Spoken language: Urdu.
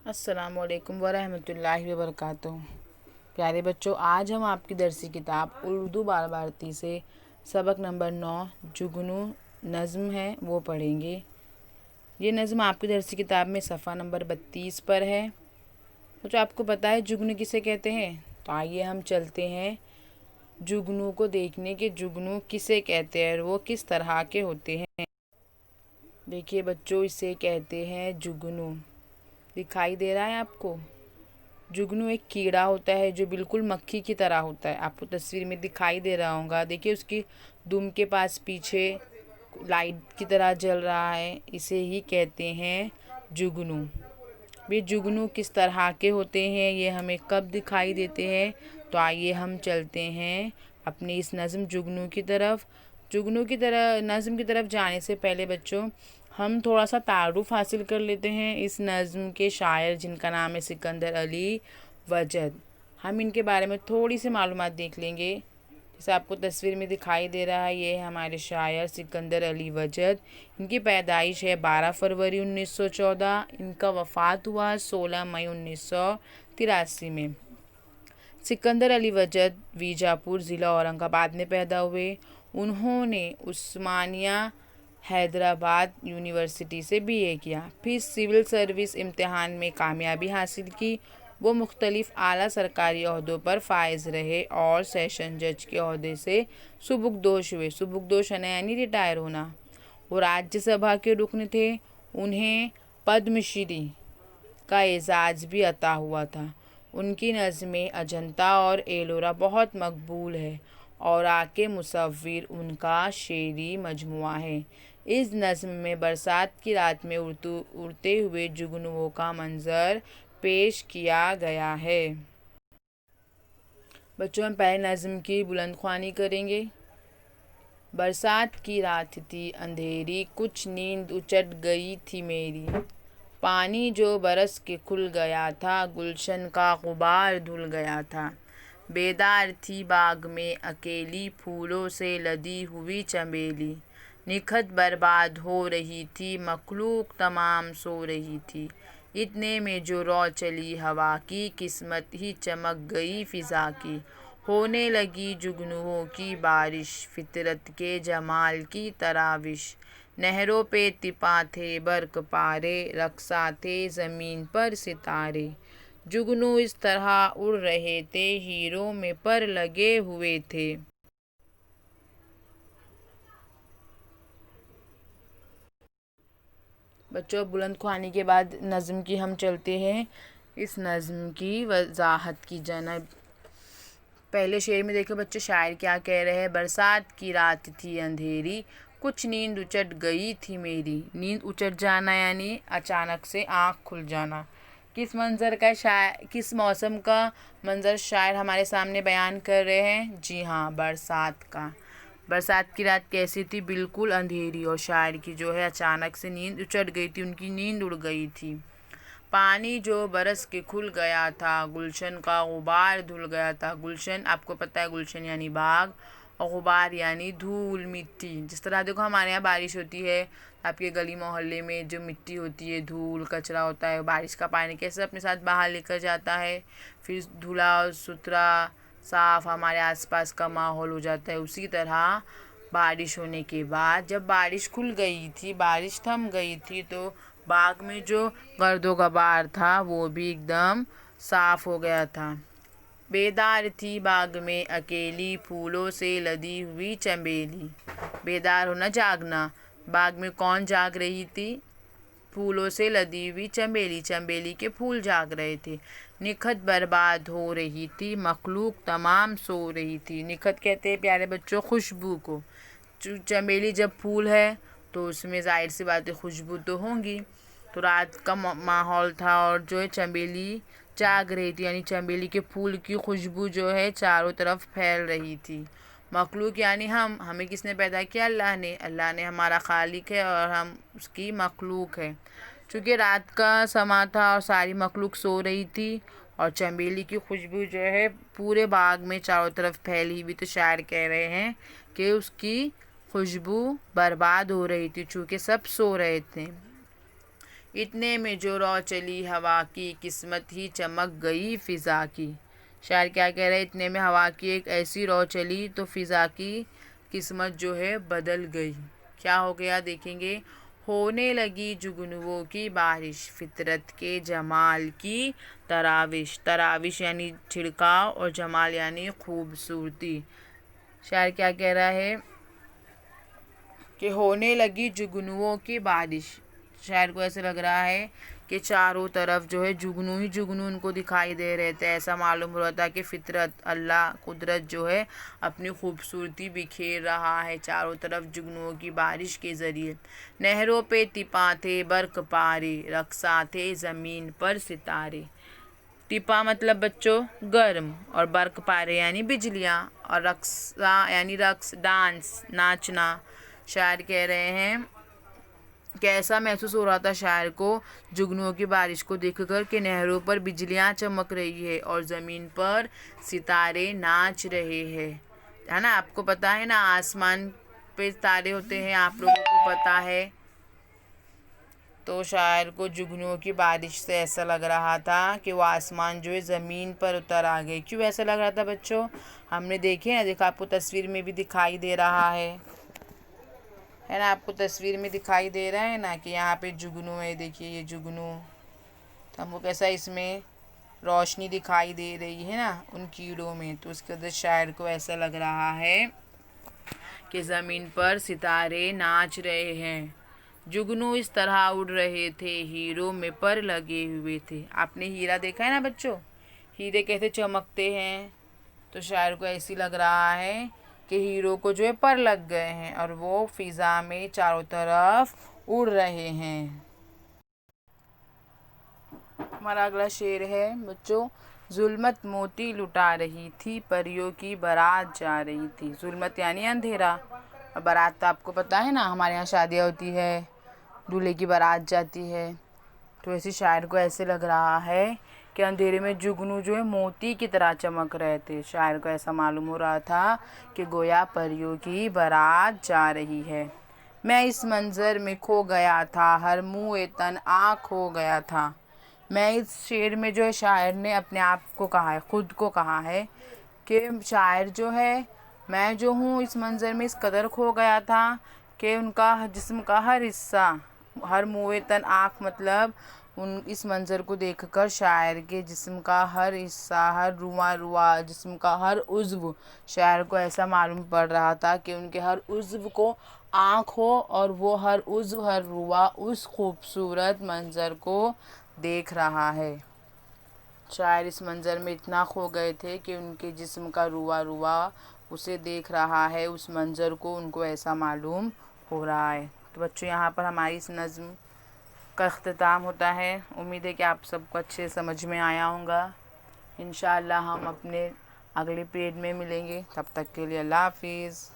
السلام علیکم ورحمۃ اللہ وبرکاتہ۔ پیارے بچوں، آج ہم آپ کی درسی کتاب اردو بال بھارتی سے سبق نمبر 9 جگنو نظم ہے وہ پڑھیں گے۔ یہ نظم آپ کی درسی کتاب میں صفحہ نمبر 32 پر ہے۔ بچوں، آپ کو پتہ ہے جگنو کسے کہتے ہیں؟ تو آئیے ہم چلتے ہیں جگنو کو دیکھنے کے جگنو کسے کہتے ہیں اور وہ کس طرح کے ہوتے ہیں۔ دیکھیے بچوں، اسے کہتے ہیں جگنو۔ دکھائی دے رہا ہے آپ کو؟ جگنو ایک کیڑا ہوتا ہے جو بالکل مکھی کی طرح ہوتا ہے۔ آپ کو تصویر میں دکھائی دے رہا ہوگا۔ دیکھیے اس کی دم کے پاس پیچھے لائٹ کی طرح جل رہا ہے، اسے ہی کہتے ہیں جگنو۔ بھی جگنو کس طرح کے ہوتے ہیں، یہ ہمیں کب دکھائی دیتے ہیں؟ تو آئیے ہم چلتے ہیں اپنی اس نظم جگنو کی طرف۔ نظم کی طرف جانے سے پہلے بچوں، ہم تھوڑا سا تعارف حاصل کر لیتے ہیں اس نظم کے شاعر، جن کا نام ہے سکندر علی وجد۔ ہم ان کے بارے میں تھوڑی سی معلومات دیکھ لیں گے۔ جیسے آپ کو تصویر میں دکھائی دے رہا ہے، یہ ہے ہمارے شاعر سکندر علی وجد۔ ان کی پیدائش ہے 12 فروری 1914۔ ان کا وفات ہوا 16 مئی 1983 میں۔ سکندر علی وجد ویجاپور ضلع اورنگ آباد میں پیدا ہوئے۔ انہوں نے عثمانیہ حیدرآباد یونیورسٹی سے BA کیا، پھر سول سروس امتحان میں کامیابی حاصل کی۔ وہ مختلف اعلیٰ سرکاری عہدوں پر فائز رہے اور سیشن جج کے عہدے سے سبکدوش ہوئے۔ سبکدوش یعنی ریٹائر ہونا۔ وہ راجیہ سبھا کے رکن تھے۔ انہیں پدم شری کا اعزاز بھی عطا ہوا تھا۔ ان کی نظمیں اجنتا اور ایلورا بہت مقبول ہے اور کے مصور ان کا شعری مجموعہ ہے۔ اس نظم میں برسات کی رات میں اڑتے ہوئے جگنوؤں کا منظر پیش کیا گیا ہے۔ بچوں، ہم پہلے نظم کی بلند خوانی کریں گے۔ برسات کی رات تھی اندھیری، کچھ نیند اچٹ گئی تھی میری۔ پانی جو برس کے کھل گیا تھا، گلشن کا غبار دھل گیا تھا۔ بیدار تھی باغ میں اکیلی، پھولوں سے لدی ہوئی چنبیلی۔ نکھت برباد ہو رہی تھی، مخلوق تمام سو رہی تھی۔ اتنے میں جو رو چلی ہوا کی، قسمت ہی چمک گئی فضا کی۔ ہونے لگی جگنوؤں کی بارش، فطرت کے جمال کی تراوش۔ نہروں پہ تپاں تھے برق پارے، رقصاں تھے زمین پر ستارے۔ جگنو اس طرح اڑ رہے تھے، ہیروں میں پر لگے ہوئے تھے۔ بچوں، بلند خوانی کے بعد نظم کی ہم چلتے ہیں اس نظم کی وضاحت کی جانب۔ پہلے شعر میں دیکھو بچے شاعر کیا کہہ رہے ہیں۔ برسات کی رات تھی اندھیری، کچھ نیند اچٹ گئی تھی میری۔ نیند اچٹ جانا یعنی اچانک سے آنکھ کھل جانا۔ کس موسم کا منظر شاعر ہمارے سامنے بیان کر رہے ہیں؟ جی ہاں، برسات کا۔ برسات کی رات کیسی تھی؟ بالکل اندھیری، اور شاعر کی جو ہے اچانک سے نیند اچٹ گئی تھی، ان کی نیند اڑ گئی تھی۔ پانی جو برس کے کھل گیا تھا، گلشن کا غبار دھل گیا تھا۔ گلشن آپ کو پتہ ہے، گلشن یعنی باغ، اور غبار یعنی دھول مٹی۔ جس طرح دیکھو ہمارے یہاں بارش ہوتی ہے، آپ کے گلی محلے میں جو مٹی ہوتی ہے، دھول کچرا ہوتا ہے، بارش کا پانی کیسے اپنے ساتھ باہر لے کر جاتا ہے، پھر دھلا ستھرا صاف ہمارے آس پاس کا ماحول ہو جاتا ہے۔ اسی طرح بارش ہونے کے بعد جب بارش کھل گئی تھی، بارش تھم گئی تھی، تو باغ میں جو گرد و غبار تھا وہ بھی ایک دم صاف ہو گیا تھا۔ بیدار تھی باغ میں اکیلی، پھولوں سے لدی ہوئی چنبیلی۔ بیدار ہونا، جاگنا۔ باغ میں کون جاگ رہی تھی؟ پھولوں سے لدی ہوئی چنبیلی، چنبیلی کے پھول جاگ رہے تھے۔ نکھت برباد ہو رہی تھی، مخلوق تمام سو رہی تھی۔ نکھت کہتے ہیں پیارے بچوں خوشبو کو۔ چنبیلی جب پھول ہے تو اس میں ظاہر سی بات ہے خوشبو تو ہوں گی۔ تو رات کا ماحول تھا اور جو ہے چنبیلی جاگ رہی تھی، یعنی چنبیلی کے پھول کی خوشبو جو ہے چاروں طرف پھیل رہی تھی۔ مخلوق یعنی ہمیں کس نے پیدا کیا؟ اللہ نے۔ اللہ نے ہمارا خالق ہے اور ہم اس کی مخلوق ہے۔ چونکہ رات کا سما تھا اور ساری مخلوق سو رہی تھی اور چنبیلی کی خوشبو جو ہے پورے باغ میں چاروں طرف پھیلی ہوئی، تو شاعر کہہ رہے ہیں کہ اس کی خوشبو برباد ہو رہی تھی چونکہ سب سو رہے تھے۔ اتنے میں جو رو چلی ہوا کی، قسمت ہی چمک گئی فضا کی۔ شاعر کیا کہہ رہے ہیں؟ اتنے میں ہوا کی ایک ایسی رو چلی تو فضا کی قسمت جو ہے بدل گئی۔ کیا ہو گیا دیکھیں گے، ہونے لگی جگنوؤں کی بارش، فطرت کے جمال کی تراوش۔ تراوش یعنی چھڑکاؤ اور جمال یعنی خوبصورتی۔ شاعر کیا کہہ رہا ہے کہ ہونے لگی جگنوؤں کی بارش۔ شاعر کو ایسے لگ رہا ہے کہ چاروں طرف جو ہے جگنو ہی جگنو ان کو دکھائی دے رہے تھے۔ ایسا معلوم ہو رہا تھا کہ فطرت، اللہ، قدرت جو ہے اپنی خوبصورتی بکھیر رہا ہے چاروں طرف جگنوؤں کی بارش کے ذریعے۔ نہروں پہ تپاں تھے برق پارے، رقصاں تھے زمین پر ستارے۔ ٹپا مطلب بچوں گرم، اور برق پارے یعنی بجلیاں، اور رقصاں یعنی رقص، ڈانس، ناچنا۔ شاعر کہہ رہے ہیں کہ ایسا محسوس ہو رہا تھا شاعر کو جگنوؤں کی بارش کو دیکھ کر کہ نہروں پر بجلیاں چمک رہی ہے اور زمین پر ستارے ناچ رہے ہیں، ہے نا۔ آپ کو پتہ ہے نا آسمان پہ تارے ہوتے ہیں، آپ لوگوں کو پتہ ہے۔ تو شاعر کو جگنوؤں کی بارش سے ایسا لگ رہا تھا کہ وہ آسمان جو ہے زمین پر اتر آ گئے۔ کیوں ایسا لگ رہا تھا بچوں؟ ہم نے دیکھے نا، دیکھا آپ کو تصویر میں بھی دکھائی دے رہا ہے نا، آپ کو تصویر میں دکھائی دے رہا ہے نا کہ یہاں پہ جگنو ہے، دیکھیے یہ جگنو، تو ہم کو کیسا اس میں روشنی دکھائی دے رہی ہے نا ان کیڑوں میں، تو اس کے وجہ شاعر کو ایسا لگ رہا ہے کہ زمین پر ستارے ناچ رہے ہیں، جگنو اس طرح اڑ رہے تھے، ہیروں میں پر لگے ہوئے تھے۔ آپ نے ہیرا دیکھا ہے نا بچوں، ہیرے کیسے چمکتے ہیں، تو شاعر کو ایسی لگ رہا ہے کہ ہیروں کو جو ہے پر لگ گئے ہیں اور وہ فضا میں چاروں طرف اڑ رہے ہیں۔ ہمارا اگلا شعر ہے بچوں، ظلمت موتی لٹا رہی تھی، پریوں کی بارات جا رہی تھی۔ ظلمت یعنی اندھیرا، اور بارات تو آپ کو پتہ ہے نا ہمارے یہاں شادیاں ہوتی ہے، دولہے کی بارات جاتی ہے، تو ایسے شاعر کو ایسے لگ رہا ہے کہ اندھیرے میں جگنو جو ہے موتی کی طرح چمک رہے تھے۔ شاعر کو ایسا معلوم ہو رہا تھا کہ گویا پریوں کی بارات جا رہی ہے۔ میں اس منظر میں کھو گیا تھا، ہر موئے تن آنکھ ہو گیا تھا۔ میں اس شعر میں جو ہے شاعر نے اپنے آپ کو کہا ہے، خود کو کہا ہے کہ شاعر جو ہے، میں جو ہوں اس منظر میں اس قدر کھو گیا تھا کہ ان کا جسم کا ہر حصہ، ہر موئے تن آنکھ مطلب اس منظر کو دیکھ کر شاعر کے جسم کا ہر حصہ، ہر رواں رواں، جسم کا ہر عضو شاعر کو ایسا معلوم پڑ رہا تھا کہ ان کے ہر عضو کو آنکھ ہو اور وہ ہر عضو، ہر رواں اس خوبصورت منظر کو دیکھ رہا ہے۔ شاعر اس منظر میں اتنا کھو گئے تھے کہ ان کے جسم کا رواں رواں اسے دیکھ رہا ہے، اس منظر کو ان کو ایسا معلوم ہو رہا ہے۔ تو بچوں یہاں پر ہماری اس نظم کا اختتام ہوتا ہے۔ امید ہے کہ آپ سب کو اچھے سمجھ میں آیا ہوگا۔ انشاءاللہ ہم اپنے اگلے پیریڈ میں ملیں گے، تب تک کے لیے اللہ حافظ۔